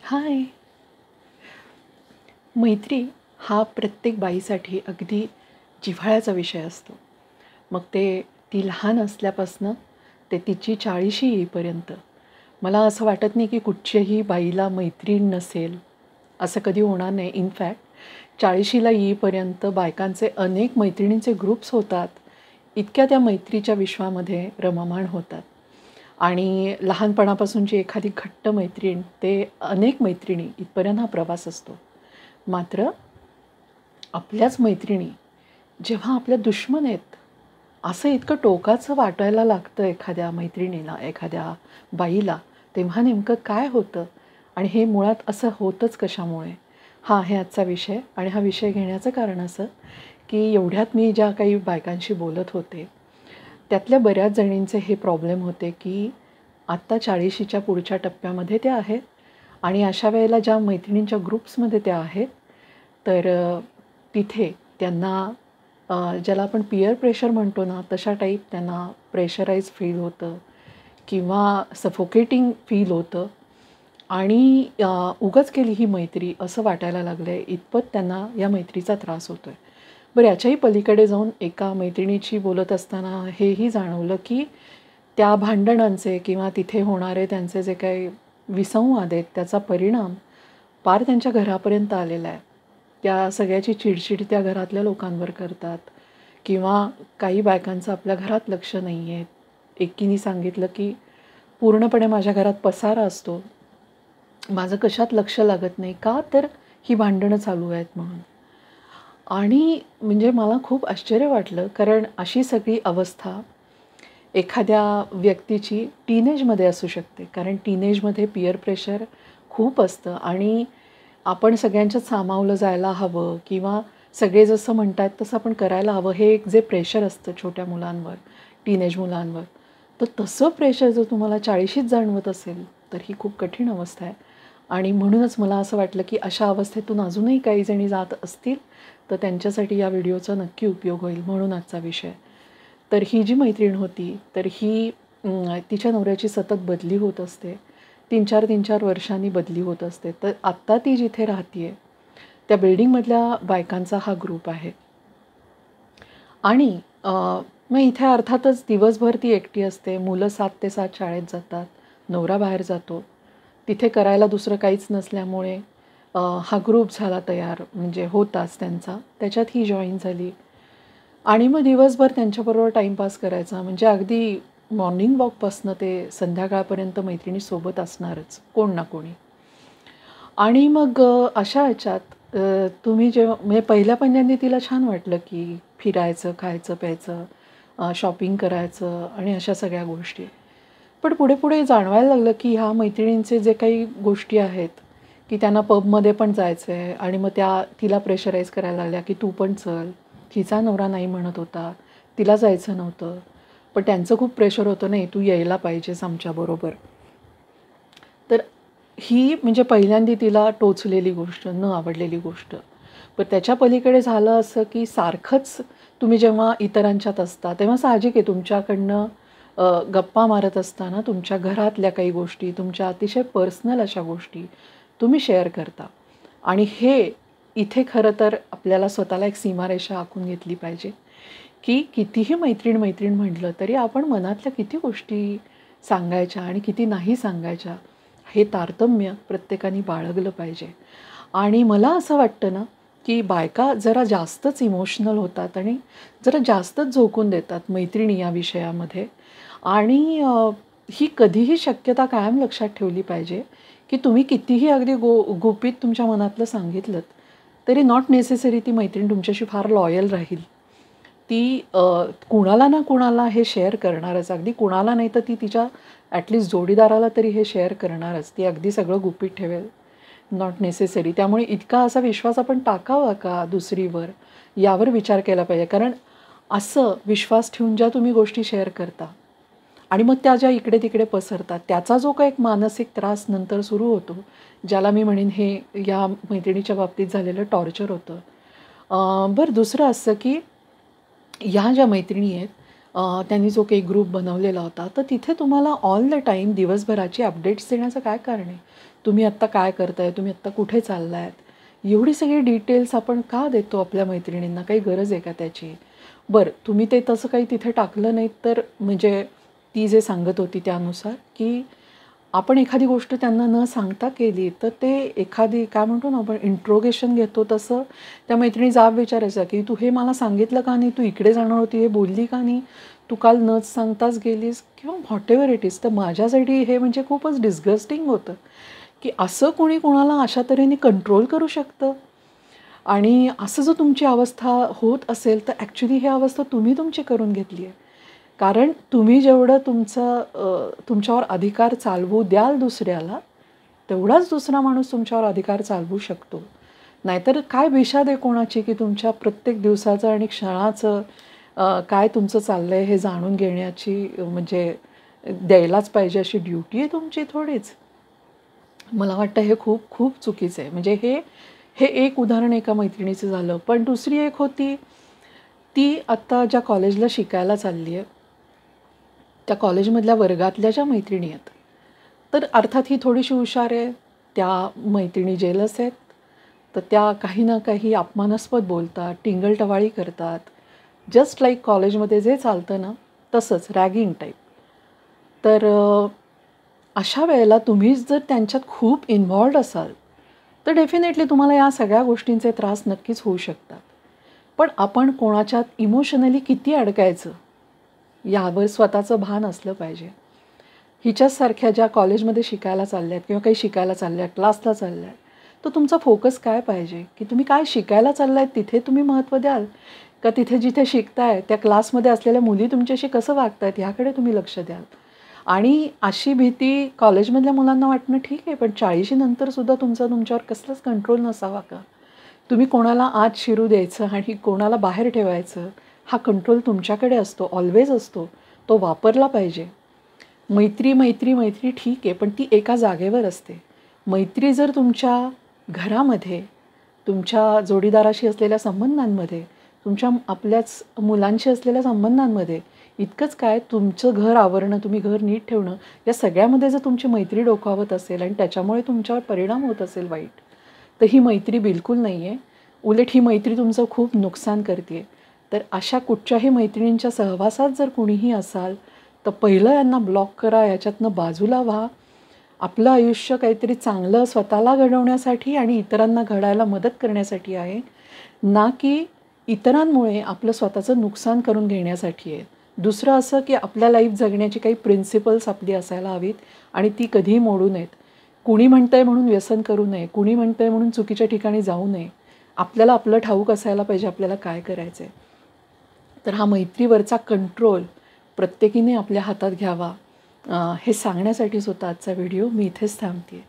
हाय. मैत्री हा प्रत्येक बाईसाठी अगदी जिव्हाळ्याचा विषय असतो. मग ती लहान असल्यापासनं ते तिची 40शी येईपर्यंत. मला असं वाटत नाही की कुठच्याही बाईला मैत्रीण नसेल, असं कधी होणार नाही. इनफॅक्ट 40शीला येईपर्यंत बायकांचे अनेक मैत्रिणींचे ग्रुप्स होतात. इतक्या त्या मैत्रीच्या विश्वामध्ये रममाण होतात. आणि लहानपणापासूनची एखादी घट्ट मैत्रीण ते अनेक मैत्रिणी इथपर्यंत हा प्रवास असतो. मात्र आपल्याच मैत्रिणी जेव्हा आपल्या दुश्मन आहेत, असं इतकं टोकाचं वाटायला लागतं एखाद्या मैत्रिणीला, एखाद्या बाईला, तेव्हा नेमकं काय होतं आणि हे मुळात असं होतंच कशामुळे? हा आहे आजचा विषय. आणि हा विषय घेण्याचं कारण असं की एवढ्यात मी ज्या काही बायकांशी बोलत होते, त्यातल्या बऱ्याच जणींचे हे प्रॉब्लेम होते की आत्ता 40शीच्या पुढच्या टप्प्यामध्ये त्या आहेत आणि अशा वेळेला ज्या मैत्रिणींच्या ग्रुप्समध्ये त्या आहेत, तर तिथे त्यांना ज्याला आपण पियर प्रेशर म्हणतो ना, तशा टाईप त्यांना प्रेशराईज फील होतं किंवा सफोकेटिंग फील होतं आणि उगाच केली ही मैत्री असं वाटायला लागलं आहे, इतपत त्यांना या मैत्रीचा त्रास होतो आहे. बरं, याच्याही पलीकडे जाऊन एका मैत्रिणीची बोलत असताना हेही जाणवलं की त्या भांडणांचे किंवा तिथे होणारे त्यांचे जे काही विसंवाद आहेत, त्याचा परिणाम पार त्यांच्या घरापर्यंत आलेला आहे. त्या सगळ्याची चिडचिड त्या घरातल्या लोकांवर करतात किंवा काही बायकांचं आपल्या घरात लक्ष नाही आहे. एकीने सांगितलं की पूर्णपणे माझ्या घरात पसारा असतो, माझं कशात लक्ष लागत नाही, का तर ही भांडणं चालू आहेत म्हणून. आणि म्हणजे मला खूप आश्चर्य वाटलं, कारण अशी सगळी अवस्था एखाद्या व्यक्तीची टीनेजमध्ये असू शकते. कारण टीनेजमध्ये पियर प्रेशर खूप असतं आणि आपण सगळ्यांच्यात सामावलं जायला हवं किंवा सगळे जसं म्हणतात तसं आपण करायला हवं, हे एक जे प्रेशर असतं छोट्या मुलांवर, टीनेज मुलांवर, तर तसं प्रेशर जर तुम्हाला 40शीत जाणवत असेल, तर ही खूप कठीण अवस्था आहे. आणि म्हणूनच मला असं वाटलं की अशा अवस्थेतून अजूनही काही जणी जात असतील, तर त्यांच्यासाठी या व्हिडिओचा नक्की उपयोग होईल, म्हणून आजचा विषय. तर ही जी मैत्रीण होती, तर ही तिच्या नवऱ्याची सतत बदली होत असते. 3-4 वर्षांनी बदली होत असते. तर आत्ता ती जिथे राहते आहे, त्या बिल्डिंगमधल्या बायकांचा हा ग्रुप आहे. आणि मग इथे अर्थातच दिवसभर ती एकटी असते. मुलं 7 ते 7 शाळेत जातात. नवरा बाहेर जातो. तिथे करायला दुसरं काहीच नसल्यामुळे हा ग्रुप झाला तयार, म्हणजे होताच त्यांचा. त्याच्यात ही जॉईन झाली. आणि मग दिवसभर त्यांच्याबरोबर टाईमपास करायचा. म्हणजे अगदी मॉर्निंग वॉकपासनं ते संध्याकाळपर्यंत मैत्रिणी सोबत असणारच, कोण ना कोणी. आणि मग अशा ह्याच्यात तुम्ही जेव्हा म्हणजे पहिल्या तिला छान वाटलं की फिरायचं, खायचं, प्यायचं, शॉपिंग करायचं आणि अशा सगळ्या गोष्टी. पण पुढे जाणवायला लागलं की ह्या मैत्रिणींचे जे काही गोष्टी आहेत, की त्यांना पबमध्ये पण जायचं आहे आणि मग त्या तिला प्रेशराईज करायला लागल्या की तू पण चल. तिचा नवरा नाही म्हणत होता, तिला जायचं नव्हतं. पण त्यांचं खूप प्रेशर होतं, नाही तू यायला पाहिजेस आमच्याबरोबर. तर ही म्हणजे पहिल्यांदा तिला टोचलेली गोष्ट, न आवडलेली गोष्ट. पण त्याच्या पलीकडे झालं असं की सारखंच तुम्ही जेव्हा इतरांच्यात असता, तेव्हा साहजिक आहे तुमच्याकडनं गप्पा मारत असताना तुमच्या घरातल्या काही गोष्टी, तुमच्या अतिशय पर्सनल अशा गोष्टी तुम्ही शेअर करता. आणि हे इथे खरं तर आपल्याला स्वतःला एक सीमारेषा आखून घेतली पाहिजे, की कितीही मैत्रीण म्हटलं तरी आपण मनातल्या किती गोष्टी सांगायच्या आणि किती नाही सांगायच्या, हे तारतम्य प्रत्येकाने बाळगलं पाहिजे. आणि मला असं वाटतं ना, की बायका जरा जास्तच इमोशनल होतात आणि जरा जास्तच झोकून देतात मैत्रिणी या विषयामध्ये. आणि ही कधीही शक्यता कायम लक्षात ठेवली पाहिजे, की तुम्ही कितीही अगदी गुपित तुमच्या मनातलं सांगितलंत, तरी नॉट नेसेसरी ती मैत्रीण तुमच्याशी फार लॉयल राहील. ती कुणाला ना कुणाला हे शेअर करणारच. अगदी कुणाला नाही तर ती तिच्या ॲटलीस्ट जोडीदाराला तरी हे शेअर करणारच. ती अगदी सगळं गुपित ठेवेल, नॉट नेसेसरी. त्यामुळे इतका असा विश्वास आपण टाकावा का दुसरीवर, यावर विचार केला पाहिजे. कारण असं विश्वास ठेवून ज्या तुम्ही गोष्टी शेअर करता आणि मग त्या ज्या इकडे-तिकडे पसरतात, त्याचा जो काही एक मानसिक त्रास नंतर सुरू होतो, ज्याला मी म्हणेन हे या मैत्रिणीच्या बाबतीत झालेलं टॉर्चर होतं. बरं, दुसरं असं की ह्या ज्या मैत्रिणी आहेत, त्यांनी जो काही ग्रुप बनवलेला होता, तर तिथे तुम्हाला ऑल द टाईम दिवसभराची अपडेट्स देण्याचं काय कारण आहे? तुम्ही आत्ता काय करताय? तुम्ही आत्ता कुठे चाललायत? एवढी सगळी डिटेल्स आपण का देतो आपल्या मैत्रिणींना? काही गरज आहे का त्याची? बरं, तुम्ही ते तसं काही तिथे टाकलं नाहीत तर म्हणजे ती जे सांगत होती त्यानुसार, की आपण एखादी गोष्ट त्यांना न सांगता केली, तर ते एखादी काय म्हणतो ना आपण इंट्रोगेशन घेतो तसं त्या मैत्रिणी जाब विचारायचा, की "तू हे मला सांगितलं का नाही? तू इकडे जाणार होती हे बोलली का नाही? तू काल नच सांगताच गेलीस?" किंवा व्हॉटेव्हर इट इज. तर माझ्यासाठी हे म्हणजे खूपच डिस्गस्टिंग होतं, की असं कोणी कोणाला अशा तऱ्हेने कंट्रोल करू शकतं? आणि असं जर तुमची अवस्था होत असेल, तर ॲक्चुअली ही अवस्था तुम्ही तुमची करून घेतली आहे. कारण तुम्ही जेवढं तुमच्यावर अधिकार चालवू द्याल दुसऱ्याला, तेवढाच दुसरा माणूस तुमच्यावर अधिकार चालवू शकतो. नाहीतर काय बिशाद आहे कोणाची, की तुमच्या प्रत्येक दिवसाचं आणि क्षणाचं काय तुमचं चाललंय हे जाणून घेण्याची म्हणजे द्यायलाच पाहिजे अशी ड्युटी आहे तुमची थोडीच. मला वाटतं हे खूप खूप चुकीचं आहे. म्हणजे हे हे एक उदाहरण एका मैत्रिणीचं झालं. पण दुसरी एक होती, ती आत्ता ज्या कॉलेजला शिकायला चालली आहे, त्या कॉलेजमधल्या वर्गातल्या ज्या मैत्रिणी आहेत, तर अर्थात ही थोडीशी हुशार आहे. त्या मैत्रिणी जेलस आहेत. तर त्या काही ना काही अपमानास्पद बोलतात, टिंगलटवाळी करतात. जस्ट लाईक कॉलेजमध्ये जे चालतं ना, तसंच रॅगिंग टाईप. तर अशा वेळेला तुम्ही जर त्यांच्यात खूप इन्व्हॉल्व्ड असाल, तर डेफिनेटली तुम्हाला या सगळ्या गोष्टींचे त्रास नक्कीच होऊ शकतात. पण आपण कोणाच्यात इमोशनली किती अडकायचं, यावर स्वतःचं भान असलं पाहिजे. हिच्याचसारख्या ज्या कॉलेजमध्ये शिकायला चालल्या आहेत किंवा काही शिकायला चालल्या आहेत, क्लासला चालल्या आहेत, तर तुमचा फोकस काय पाहिजे? की तुम्ही काय शिकायला चाललाय तिथे तुम्ही महत्त्व द्याल? का तिथे जिथे शिकताय त्या क्लासमध्ये असलेल्या मुली तुमच्याशी कसं वागतायत ह्याकडे तुम्ही लक्ष द्याल? आणि अशी भीती कॉलेजमधल्या मुलांना वाटणं ठीक आहे, पण 40शी नंतरसुद्धा तुमच्यावर कसलाच कंट्रोल नसावा का? तुम्ही कोणाला आत शिरू द्यायचं आणि कोणाला बाहेर ठेवायचं, हा कंट्रोल तुमच्याकडे असतो, ऑल्वेज असतो. तो वापरला पाहिजे. मैत्री, मैत्री, मैत्री ठीक आहे, पण ती एका जागेवर असते. मैत्री जर तुमच्या घरामध्ये, तुमच्या जोडीदाराशी असलेल्या संबंधांमध्ये, तुमच्या आपल्याच मुलांशी असलेल्या संबंधांमध्ये, इतकंच काय तुमचं घर आवरणं, तुम्ही घर नीट ठेवणं, या सगळ्यामध्ये जर तुमची मैत्री डोकावत असेल आणि त्याच्यामुळे तुमच्यावर परिणाम होत असेल वाईट, तर ही मैत्री बिलकुल नाही आहे. उलट ही मैत्री तुमचं खूप नुकसान करते आहे. तर अशा कुठच्याही मैत्रिणींच्या सहवासात जर कुणीही असाल, तर पहिलं यांना ब्लॉक करा, याच्यातनं बाजूला व्हा. आपलं आयुष्य काहीतरी चांगलं स्वतःला घडवण्यासाठी आणि इतरांना घडायला मदत करण्यासाठी आहे, ना की इतरांमुळे आपलं स्वतःचं नुकसान करून घेण्यासाठी आहे. दुसरं असं की आपल्या लाईफ जगण्याची काही प्रिन्सिपल्स आपली असायला हवीत आणि ती कधीही मोडू नयेत. कुणी म्हणतंय म्हणून व्यसन करू नये, कुणी म्हणतंय म्हणून चुकीच्या ठिकाणी जाऊ नये. आपल्याला आपलं ठाऊक असायला पाहिजे आपल्याला काय करायचं आहे. तर हा मैत्रीवरचा कंट्रोल प्रत्येकीने आपल्या हातात घ्यावा, हे सांगण्यासाठीच होता आजचा व्हिडिओ. मी इथेच थांबते.